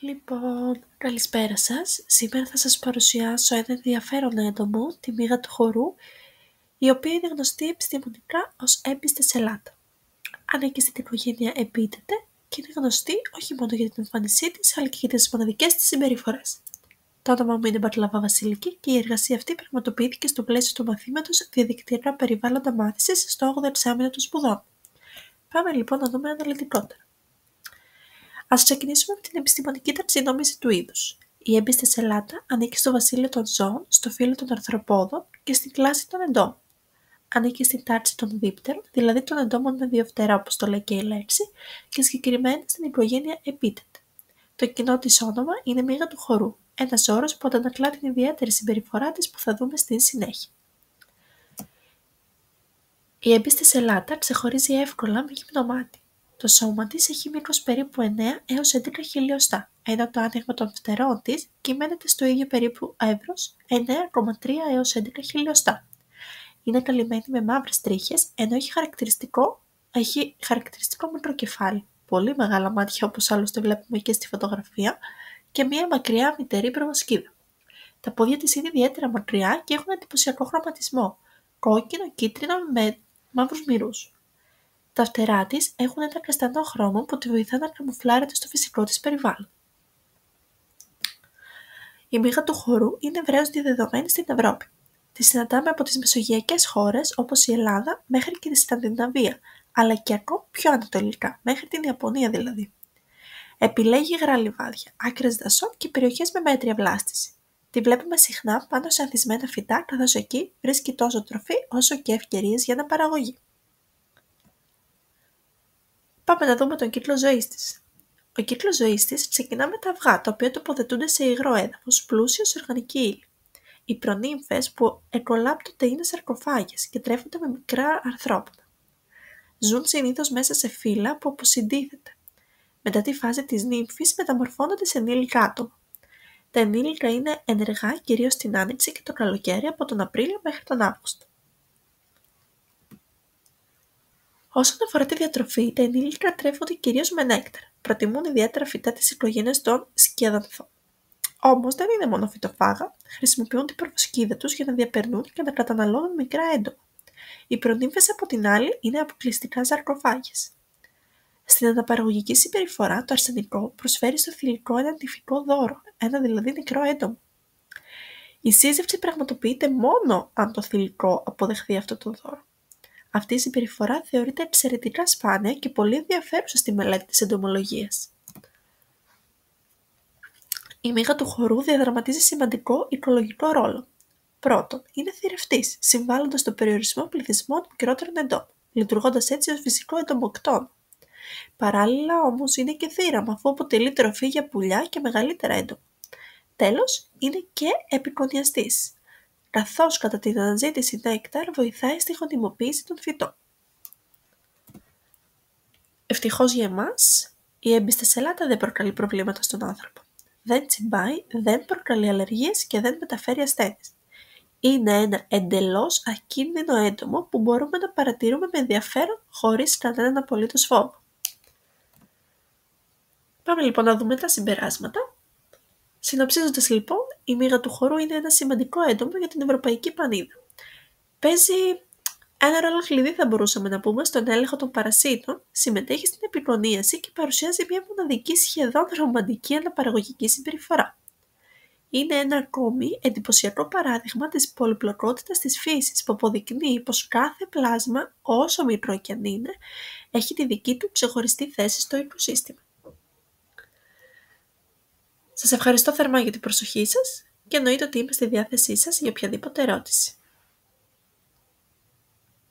Λοιπόν, καλησπέρα σας. Σήμερα θα σας παρουσιάσω ένα ενδιαφέρον έντομο, τη μύγα του χορού, η οποία είναι γνωστή επιστημονικά ως έμπιστα σελάτα. Ανήκει στην οικογένεια Επίτετε και είναι γνωστή όχι μόνο για την εμφάνισή της, αλλά και για τις μοναδικές της συμπεριφορές. Το όνομα μου είναι Μπαρλαβά Βασιλική και η εργασία αυτή πραγματοποιήθηκε στο πλαίσιο του μαθήματος Διαδικτυακά περιβάλλοντα μάθησης στο 8ο εξάμηνο των σπουδών. Πάμε λοιπόν να δούμε αναλυτικότερα. Ας ξεκινήσουμε με την επιστημονική ταξινόμηση του είδους. Η έμπιστα σελάτα ανήκει στο βασίλειο των ζώων, στο φύλο των αρθροπόδων και στην κλάση των εντόμων. Ανήκει στην τάξη των δίπτερων, δηλαδή των εντόμων με δύο φτερά, όπως το λέει και η λέξη, και συγκεκριμένα στην οικογένεια Επίτετε. Το κοινό της όνομα είναι μύγα του χορού, ένας όρος που αντανακλά την ιδιαίτερη συμπεριφορά της που θα δούμε στην συνέχεια. Η έμπιστα σελάτα ξεχωρίζει εύκολα με γυμνό μάτι. Το σώμα της έχει μήκος περίπου 9 έως 11 χιλιοστά, ενώ το άνοιγμα των φτερών της κυμαίνεται στο ίδιο περίπου εύρος 9,3 έως 11 χιλιοστά. Είναι καλυμμένη με μαύρες τρίχες, ενώ έχει χαρακτηριστικό μικρό κεφάλι, πολύ μεγάλα μάτια όπως άλλωστε βλέπουμε και στη φωτογραφία και μία μακριά μυτερή προβασκίδα. Τα πόδια της είναι ιδιαίτερα μακριά και έχουν εντυπωσιακό χρωματισμό, κόκκινο-κίτρινο με μαύρους μυρούς. Τα φτερά της έχουν ένα καστανό χρώμα που τη βοηθά να καμουφλάρεται στο φυσικό της περιβάλλον. Η μύγα του χορού είναι ευρέως διαδεδομένη στην Ευρώπη. Τη συναντάμε από τις μεσογειακές χώρες όπως η Ελλάδα μέχρι και τη Σκανδιναβία, αλλά και ακόμα πιο ανατολικά, μέχρι την Ιαπωνία δηλαδή. Επιλέγει υγρά λιβάδια, άκρες δασών και περιοχές με μέτρια βλάστηση. Τη βλέπουμε συχνά πάνω σε ανθισμένα φυτά, καθώς εκεί βρίσκει τόσο τροφή όσο και ευκαιρίες για αναπαραγωγή. Πάμε να δούμε τον κύκλο ζωής της. Ο κύκλος ζωής της ξεκινά με τα αυγά, τα οποία τοποθετούνται σε υγρό έδαφος, πλούσιο σε οργανική ύλη. Οι προνύμφες που εκολάπτονται είναι σαρκοφάγες και τρέφονται με μικρά αρθρόποδα. Ζουν συνήθως μέσα σε φύλλα που αποσυντίθεται. Μετά τη φάση της νύμφης μεταμορφώνονται σε ενήλικα άτομα. Τα ενήλικα είναι ενεργά κυρίως την άνοιξη και το καλοκαίρι από τον Απρίλιο μέχρι τον Αύγουστο. Όσον αφορά τη διατροφή, τα ενήλικα τρέφονται κυρίως με νέκταρα. Προτιμούν ιδιαίτερα φυτά της οικογένειας των σκιαδανθών. Όμως δεν είναι μόνο φυτοφάγα, χρησιμοποιούν την προβοσκίδα τους για να διαπερνούν και να καταναλώνουν μικρά έντομα. Οι προνύμφες από την άλλη είναι αποκλειστικά σαρκοφάγες. Στην αναπαραγωγική συμπεριφορά, το αρσενικό προσφέρει στο θηλυκό ένα νυφικό δώρο, ένα δηλαδή νεκρό έντομο. Η σύζευξη πραγματοποιείται μόνο αν το θηλυκό αποδεχθεί αυτό το δώρο. Αυτή η συμπεριφορά θεωρείται εξαιρετικά σπάνια και πολύ ενδιαφέρουσα στη μελέτη της εντομολογίας. Η μύγα του χορού διαδραματίζει σημαντικό οικολογικό ρόλο. Πρώτον, είναι θηρευτής, συμβάλλοντας στο περιορισμό πληθυσμών μικρότερων εντόμων, λειτουργώντας έτσι ως φυσικό εντομοκτόνο. Παράλληλα όμως είναι και θύραμα, αφού αποτελεί τροφή για πουλιά και μεγαλύτερα έντομα. Τέλος, είναι και επικονιαστής, καθώς κατά την αναζήτηση νέκταρ βοηθάει στη γονιμοποίηση των φυτών. Ευτυχώς για εμάς, η έμπιστα σελάτα δεν προκαλεί προβλήματα στον άνθρωπο. Δεν τσιμπάει, δεν προκαλεί αλλεργίες και δεν μεταφέρει ασθένειες. Είναι ένα εντελώς ακίνδυνο έντομο που μπορούμε να παρατηρούμε με ενδιαφέρον χωρίς κανέναν απολύτως φόβο. Πάμε λοιπόν να δούμε τα συμπεράσματα. Συνοψίζοντας λοιπόν, η μύγα του χορού είναι ένα σημαντικό έντομο για την ευρωπαϊκή πανίδα. Παίζει ένα ρόλο κλειδί, θα μπορούσαμε να πούμε, στον έλεγχο των παρασίτων, συμμετέχει στην επικονίαση και παρουσιάζει μια μοναδική σχεδόν ρομαντική αναπαραγωγική συμπεριφορά. Είναι ένα ακόμη εντυπωσιακό παράδειγμα της πολυπλοκότητας της φύσης που αποδεικνύει πως κάθε πλάσμα, όσο μικρό κι αν είναι, έχει τη δική του ξεχωριστή θέση στο οικοσύστημα. Σας ευχαριστώ θερμά για την προσοχή σας και εννοείται ότι είμαι στη διάθεσή σας για οποιαδήποτε ερώτηση.